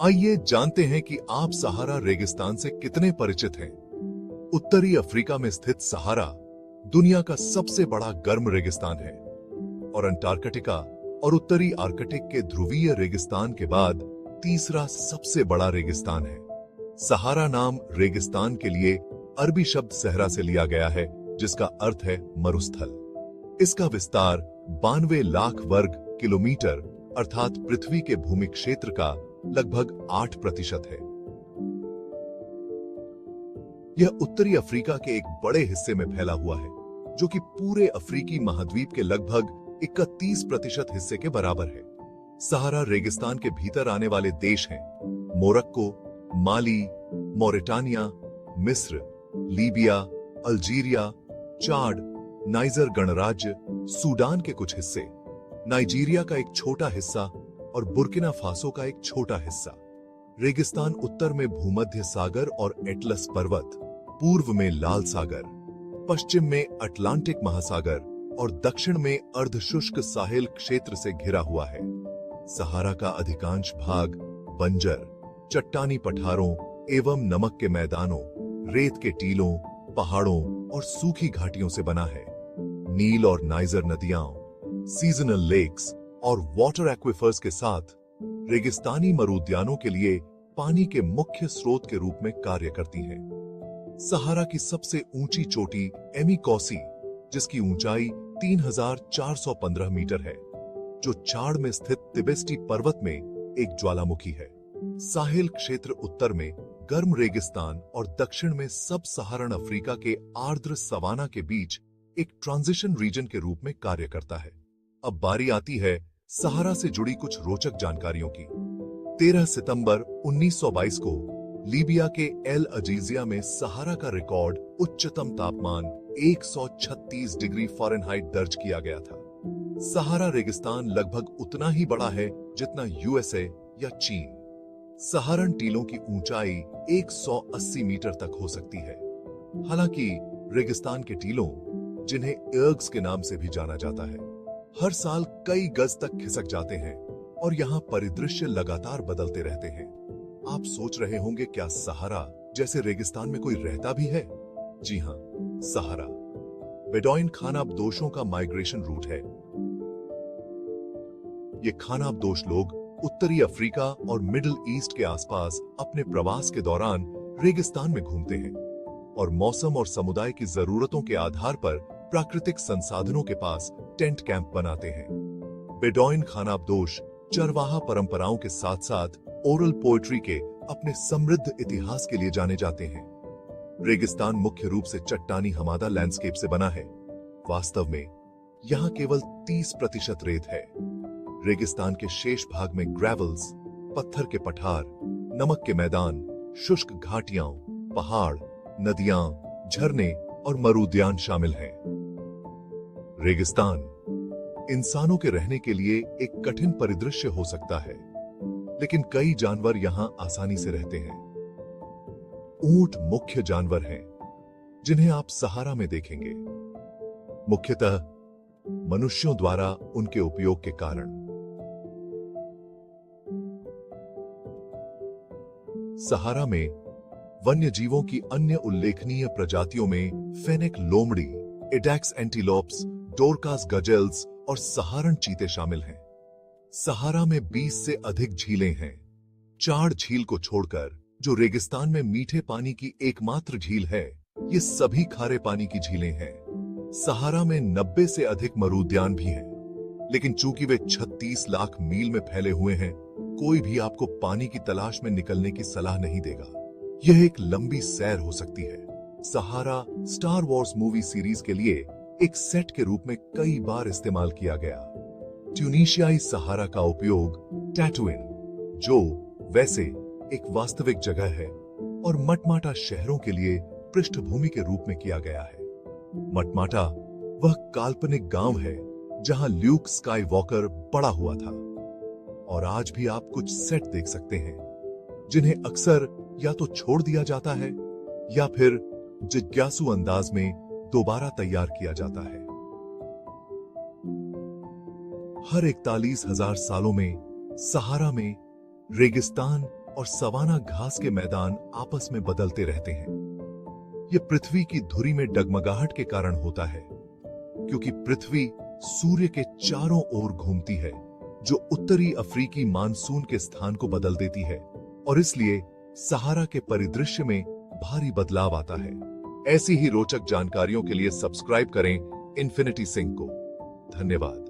आइए जानते हैं कि आप सहारा रेगिस्तान से कितने परिचित हैं। उत्तरी अफ्रीका में स्थित सहारा दुनिया का सबसे बड़ा गर्म रेगिस्तान है और अंटार्कटिका और उत्तरी आर्कटिक के ध्रुवीय रेगिस्तान के बाद तीसरा सबसे बड़ा रेगिस्तान है। सहारा नाम रेगिस्तान के लिए अरबी शब्द सहरा से लिया गया है, जिसका अर्थ है मरुस्थल। इसका विस्तार 92 लाख वर्ग किलोमीटर अर्थात पृथ्वी के भूमि क्षेत्र का लगभग 8% है। यह उत्तरी अफ्रीका के एक बड़े हिस्से में फैला हुआ है, जो कि पूरे अफ्रीकी महाद्वीप के लगभग 31% हिस्से के बराबर है। सहारा रेगिस्तान के भीतर आने वाले देश हैं मोरक्को, माली, मौरिटानिया, मिस्र, लीबिया, अल्जीरिया, चाड, नाइजर गणराज्य, सूडान के कुछ हिस्से, नाइजीरिया का एक छोटा हिस्सा और बुर्किना फासो का एक छोटा हिस्सा। रेगिस्तान उत्तर में भूमध्य सागर और एटलस पर्वत, पूर्व में लाल सागर, पश्चिम में अटलांटिक महासागर और दक्षिण में अर्धशुष्क साहिल क्षेत्र से घिरा हुआ है। सहारा का अधिकांश भाग बंजर, चट्टानी पठारों एवं नमक के मैदानों, रेत के टीलों, पहाड़ों और सूखी घाटियों से बना है। नील और नाइजर नदियां, सीजनल लेक्स और वाटर एक्विफर्स के साथ रेगिस्तानी मरुद्यानों के लिए पानी के मुख्य स्रोत के रूप में कार्य करती हैं। सहारा की सबसे ऊंची चोटी एमी कौसी, जिसकी ऊंचाई 3415 मीटर है, जो चाड में स्थित तिबेस्टी पर्वत में एक ज्वालामुखी है। साहिल क्षेत्र उत्तर में गर्म रेगिस्तान और दक्षिण में सब सहारन अफ्रीका के आर्द्र सवाना के बीच एक ट्रांजिशन रीजन के रूप में कार्य करता है। अब बारी आती है सहारा से जुड़ी कुछ रोचक जानकारियों की। 13 सितंबर 1922 को लीबिया के एल अजीजिया में सहारा का रिकॉर्ड उच्चतम तापमान 136 डिग्री फ़ारेनहाइट दर्ज किया गया था। सहारा रेगिस्तान लगभग उतना ही बड़ा है जितना यूएसए या चीन। सहारन टीलों की ऊंचाई 180 मीटर तक हो सकती है। हालांकि रेगिस्तान के टीलों, जिन्हें एर्ग्स के नाम से भी जाना जाता है, हर साल कई गज तक खिसक जाते हैं और यहाँ परिदृश्य लगातार बदलते रहते हैं। आप सोच रहे होंगे, क्या सहारा जैसे रेगिस्तान में कोई रहता भी है? जी हाँ, सहारा बेडौइन खानाबदोशों का माइग्रेशन रूट है। ये खानाबदोश लोग उत्तरी अफ्रीका और मिडिल ईस्ट के आसपास अपने प्रवास के दौरान रेगिस्तान में घूमते हैं और मौसम और समुदाय की जरूरतों के आधार पर प्राकृतिक संसाधनों के पास टेंट कैंप बनाते हैं। बेडौइन खानाबदोश चरवाहा परंपराओं के साथ साथ ओरल पोएट्री के अपने समृद्ध इतिहास के लिए जाने जाते हैं। रेगिस्तान मुख्य रूप से चट्टानी हमादा लैंडस्केप से बना है। वास्तव में यहाँ केवल 30% रेत है। रेगिस्तान के शेष भाग में ग्रेवल्स, पत्थर के पठार, नमक के मैदान, शुष्क घाटियां, पहाड़, नदियां, झरने और मरुद्यान शामिल हैं। रेगिस्तान इंसानों के रहने के लिए एक कठिन परिदृश्य हो सकता है, लेकिन कई जानवर यहां आसानी से रहते हैं। ऊंट मुख्य जानवर हैं, जिन्हें आप सहारा में देखेंगे, मुख्यतः मनुष्यों द्वारा उनके उपयोग के कारण। सहारा में वन्य जीवों की अन्य उल्लेखनीय प्रजातियों में फेनेक लोमड़ी, एडैक्स एंटीलोप्स, डोरकास गजेल्स और सहारन चीते शामिल हैं। सहारा में 20 से अधिक झीलें हैं। चाड झील को छोड़कर, जो रेगिस्तान में मीठे पानी की एकमात्र झील है, ये सभी खारे पानी की झीलें हैं। सहारा में 90 से अधिक मरुद्यान भी हैं, लेकिन चूंकि वे 36 लाख मील में फैले हुए हैं, कोई भी आपको पानी की तलाश में निकलने की सलाह नहीं देगा। यह एक लंबी सैर हो सकती है। सहारा स्टार वॉर्स मूवी सीरीज के लिए एक सेट के रूप में कई बार इस्तेमाल किया गया। ट्यूनीशियाई सहारा का उपयोग टैटूइन, जो वैसे एक वास्तविक जगह है, और मटमाटा शहरों के लिए पृष्ठभूमि के रूप में किया गया है। मटमाटा वह काल्पनिक गांव है जहां ल्यूक स्काईवॉकर बड़ा हुआ था, और आज भी आप कुछ सेट देख सकते हैं जिन्हें अक्सर या तो छोड़ दिया जाता है या फिर जिज्ञासु अंदाज में दोबारा तैयार किया जाता है। हर 41,000 सालों में सहारा में रेगिस्तान और सवाना घास के मैदान आपस में बदलते रहते हैं। यह पृथ्वी की धुरी में डगमगाहट के कारण होता है, क्योंकि पृथ्वी सूर्य के चारों ओर घूमती है, जो उत्तरी अफ्रीकी मानसून के स्थान को बदल देती है, और इसलिए सहारा के परिदृश्य में भारी बदलाव आता है। ऐसी ही रोचक जानकारियों के लिए सब्सक्राइब करें इन्फिनिटी सिंह को। धन्यवाद।